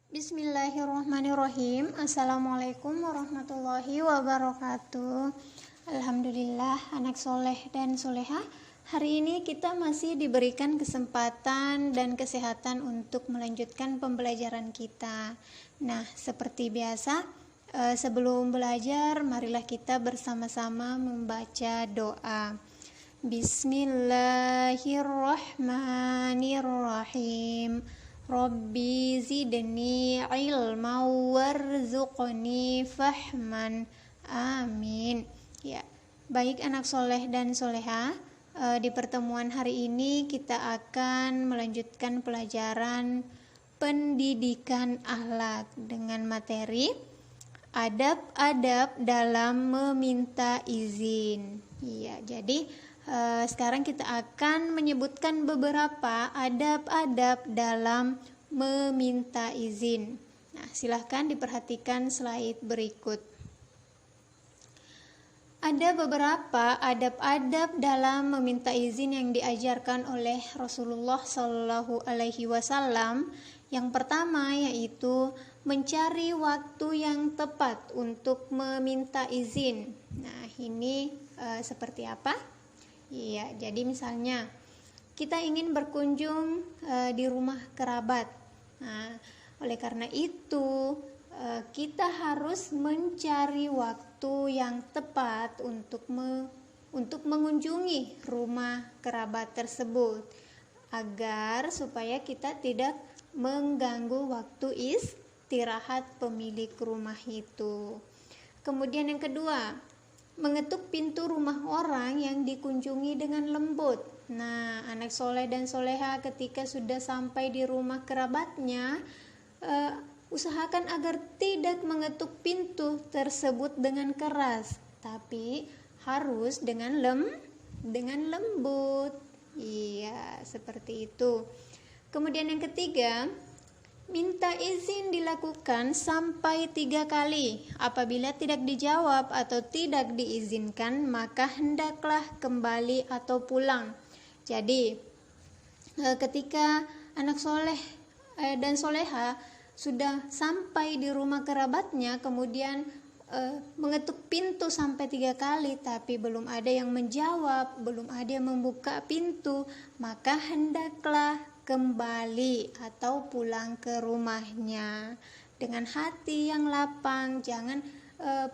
Bismillahirrahmanirrahim. Assalamualaikum warahmatullahi wabarakatuh. Alhamdulillah, anak soleh dan soleha. Hari ini kita masih diberikan kesempatan dan kesehatan untuk melanjutkan pembelajaran kita. Nah, seperti biasa, sebelum belajar, marilah kita bersama-sama membaca doa. Bismillahirrahmanirrahim. Rabbi zidni ilma warzuqni fahman. Amin. Ya, baik anak soleh dan soleha, di pertemuan hari ini kita akan melanjutkan pelajaran pendidikan akhlak dengan materi adab-adab dalam meminta izin. Iya, jadi sekarang kita akan menyebutkan beberapa adab-adab dalam meminta izin. Nah, silahkan diperhatikan slide berikut. Ada beberapa adab-adab dalam meminta izin yang diajarkan oleh Rasulullah Shallallahu Alaihi Wasallam. Yang pertama yaitu mencari waktu yang tepat untuk meminta izin. Nah, ini seperti apa? Iya, jadi misalnya kita ingin berkunjung di rumah kerabat. Nah, oleh karena itu kita harus mencari waktu yang tepat untuk mengunjungi rumah kerabat tersebut agar supaya kita tidak mengganggu waktu istirahat pemilik rumah itu. Kemudian yang kedua, mengetuk pintu rumah orang yang dikunjungi dengan lembut. Nah, anak soleh dan soleha ketika sudah sampai di rumah kerabatnya, usahakan agar tidak mengetuk pintu tersebut dengan keras, tapi harus dengan lembut. Iya, seperti itu. Kemudian yang ketiga, minta izin dilakukan sampai 3 kali. Apabila tidak dijawab atau tidak diizinkan, maka hendaklah kembali atau pulang. Jadi, ketika anak soleh dan soleha sudah sampai di rumah kerabatnya, kemudian mengetuk pintu sampai 3 kali, tapi belum ada yang menjawab, belum ada yang membuka pintu, maka hendaklah kembali atau pulang ke rumahnya dengan hati yang lapang. Jangan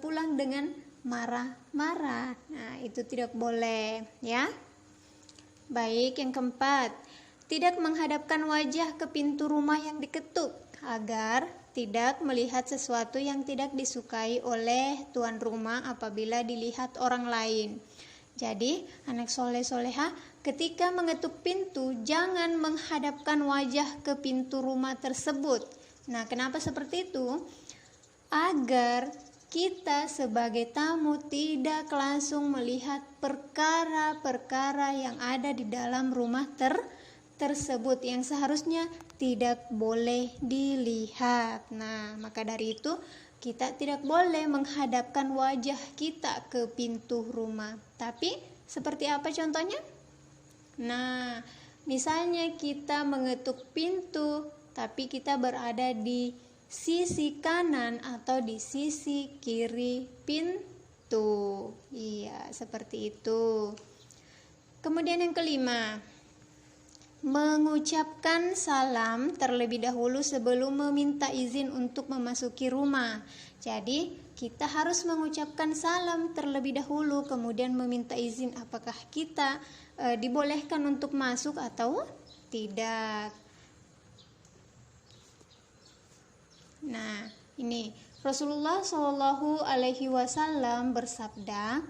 pulang dengan marah-marah. Nah, itu tidak boleh, ya. Baik, yang keempat, tidak menghadapkan wajah ke pintu rumah yang diketuk agar tidak melihat sesuatu yang tidak disukai oleh tuan rumah apabila dilihat orang lain. Jadi, anak soleh-soleha, ketika mengetuk pintu, jangan menghadapkan wajah ke pintu rumah tersebut. Nah, kenapa seperti itu? Agar kita sebagai tamu tidak langsung melihat perkara-perkara yang ada di dalam rumah tersebut yang seharusnya tidak boleh dilihat. Nah, maka dari itu kita tidak boleh menghadapkan wajah kita ke pintu rumah. Tapi seperti apa contohnya? Nah, misalnya kita mengetuk pintu tapi kita berada di sisi kanan atau di sisi kiri pintu. Iya, seperti itu. Kemudian yang kelima, mengucapkan salam terlebih dahulu sebelum meminta izin untuk memasuki rumah. Jadi, kita harus mengucapkan salam terlebih dahulu, kemudian meminta izin apakah kita dibolehkan untuk masuk atau tidak. Nah, ini Rasulullah Shallallahu Alaihi Wasallam bersabda,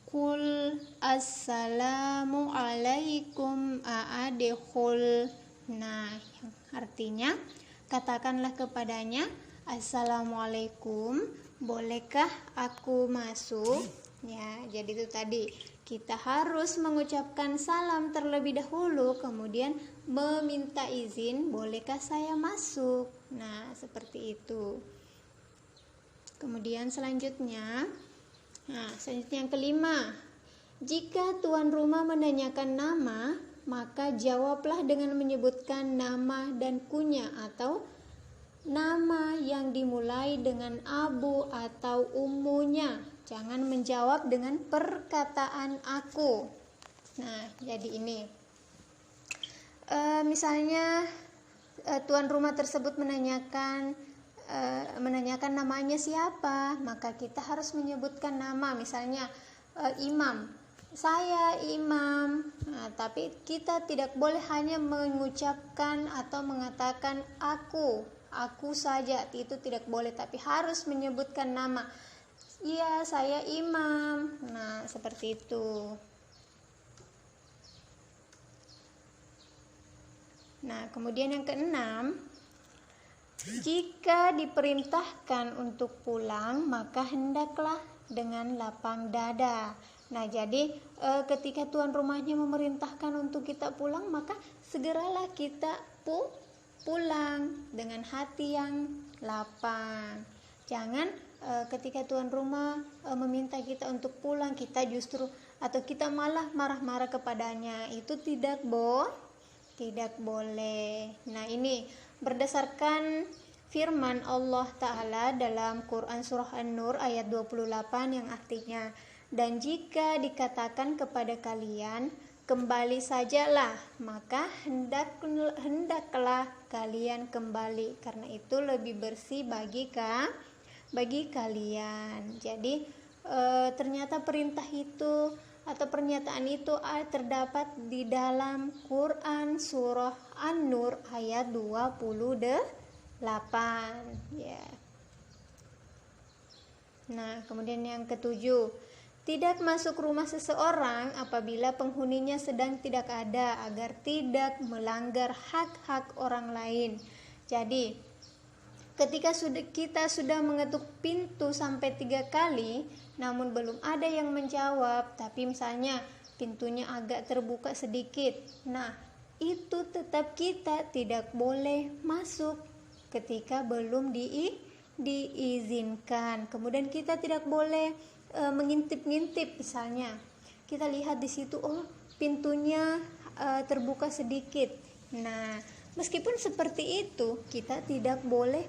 Qul assalamu alaikum a'adkhul. Nah, artinya katakanlah kepadanya, assalamualaikum, bolehkah aku masuk? Ya, jadi itu tadi, kita harus mengucapkan salam terlebih dahulu, kemudian meminta izin, bolehkah saya masuk? Nah, seperti itu. Kemudian selanjutnya yang kelima, jika tuan rumah menanyakan nama, maka jawablah dengan menyebutkan nama dan kunyah atau nama dimulai dengan abu atau ummunya. Jangan menjawab dengan perkataan aku. Nah, jadi ini. Misalnya tuan rumah tersebut menanyakan namanya siapa, maka kita harus menyebutkan nama. Misalnya Imam, saya Imam. Nah, tapi kita tidak boleh hanya mengucapkan atau mengatakan aku saja, itu tidak boleh, tapi harus menyebutkan nama. Iya, saya Imam. Nah, seperti itu. Nah, kemudian yang keenam, jika diperintahkan untuk pulang, maka hendaklah dengan lapang dada. Nah, jadi ketika tuan rumahnya memerintahkan untuk kita pulang, maka segeralah kita pulang dengan hati yang lapang. Jangan ketika tuan rumah meminta kita untuk pulang, kita justru atau kita malah marah-marah kepadanya. Itu tidak boleh. Nah, ini berdasarkan firman Allah Ta'ala dalam Quran Surah An-Nur ayat 28 yang artinya, dan jika dikatakan kepada kalian, kembali sajalah, maka hendaklah kalian kembali, karena itu lebih bersih bagi kalian. Jadi ternyata perintah itu atau pernyataan itu terdapat di dalam Quran Surah An-Nur ayat 28 ya. Nah, kemudian yang ketujuh, tidak masuk rumah seseorang apabila penghuninya sedang tidak ada, agar tidak melanggar hak-hak orang lain. Jadi ketika kita sudah mengetuk pintu sampai 3 kali, namun belum ada yang menjawab, tapi misalnya pintunya agak terbuka sedikit, nah itu tetap kita tidak boleh masuk ketika belum diizinkan. Kemudian kita tidak boleh mengintip-ngintip. Misalnya kita lihat di situ, oh pintunya terbuka sedikit. Nah, meskipun seperti itu, kita tidak boleh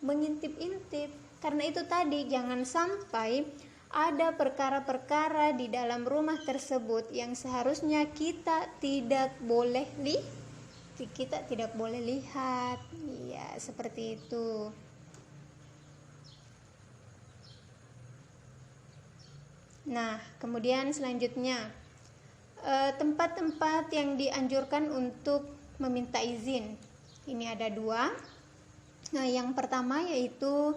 mengintip-intip, karena itu tadi jangan sampai ada perkara-perkara di dalam rumah tersebut yang seharusnya kita tidak boleh lihat. Iya, seperti itu. Nah, kemudian selanjutnya tempat-tempat yang dianjurkan untuk meminta izin. Ini ada 2. Nah, yang pertama yaitu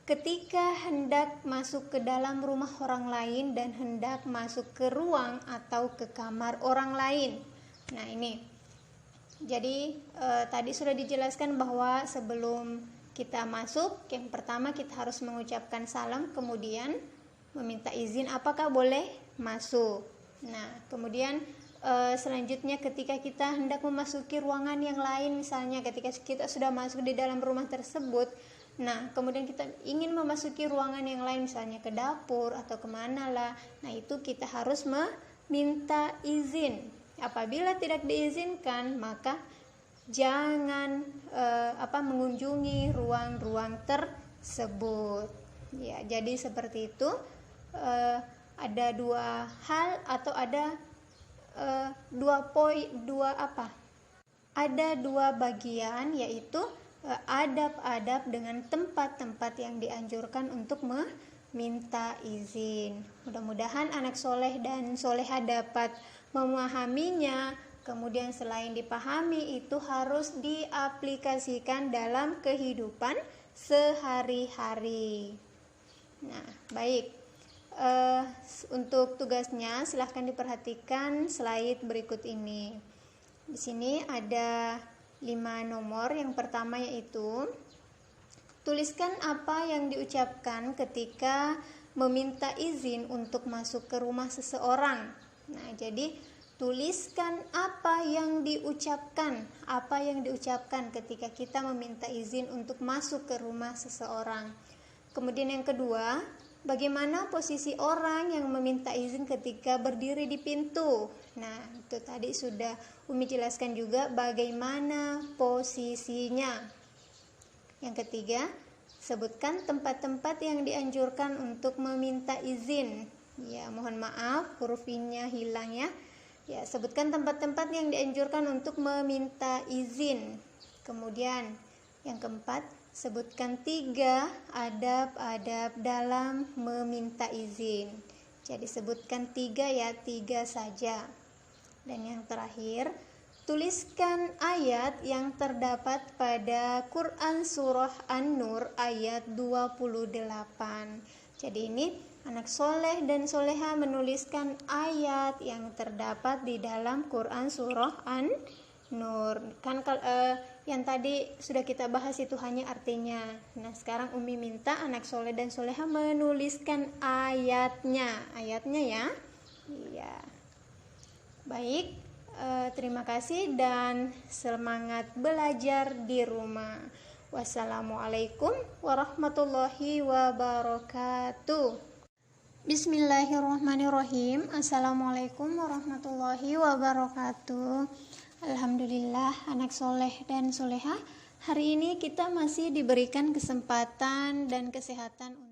ketika hendak masuk ke dalam rumah orang lain dan hendak masuk ke ruang atau ke kamar orang lain. Nah, ini. Jadi tadi sudah dijelaskan bahwa sebelum kita masuk, yang pertama kita harus mengucapkan salam, kemudian meminta izin apakah boleh masuk. Nah, kemudian selanjutnya ketika kita hendak memasuki ruangan yang lain, misalnya ketika kita sudah masuk di dalam rumah tersebut, nah kemudian kita ingin memasuki ruangan yang lain, misalnya ke dapur atau kemana lah, nah itu kita harus meminta izin. Apabila tidak diizinkan, maka jangan mengunjungi ruang-ruang tersebut. Ya, jadi seperti itu. Ada 2 hal atau ada 2 bagian, yaitu adab-adab dengan tempat-tempat yang dianjurkan untuk meminta izin. Mudah-mudahan anak soleh dan soleha dapat memahaminya. Kemudian selain dipahami, itu harus diaplikasikan dalam kehidupan sehari-hari. Nah, baik. Untuk tugasnya silahkan diperhatikan slide berikut ini. Di sini ada 5 nomor. Yang pertama yaitu tuliskan apa yang diucapkan ketika meminta izin untuk masuk ke rumah seseorang. Nah, jadi tuliskan apa yang diucapkan ketika kita meminta izin untuk masuk ke rumah seseorang. Kemudian yang kedua, bagaimana posisi orang yang meminta izin ketika berdiri di pintu. Nah, itu tadi sudah Umi jelaskan juga bagaimana posisinya. Yang ketiga, Sebutkan tempat-tempat yang dianjurkan untuk meminta izin. Ya, mohon maaf huruf I-nya hilang ya. Ya, sebutkan tempat-tempat yang dianjurkan untuk meminta izin. Kemudian yang keempat, sebutkan 3 adab-adab dalam meminta izin. Jadi sebutkan 3 ya, 3 saja. Dan yang terakhir, tuliskan ayat yang terdapat pada Quran Surah An-Nur ayat 28. Jadi ini anak soleh dan soleha menuliskan ayat yang terdapat di dalam Quran Surah An-Nur. Kan yang tadi sudah kita bahas itu hanya artinya. Nah sekarang Umi minta anak soleh dan soleha menuliskan ayatnya ya. Iya. Baik. Terima kasih dan semangat belajar di rumah. Wassalamualaikum warahmatullahi wabarakatuh. Bismillahirrahmanirrahim. Assalamualaikum warahmatullahi wabarakatuh. Alhamdulillah anak soleh dan soleha, hari ini kita masih diberikan kesempatan dan kesehatan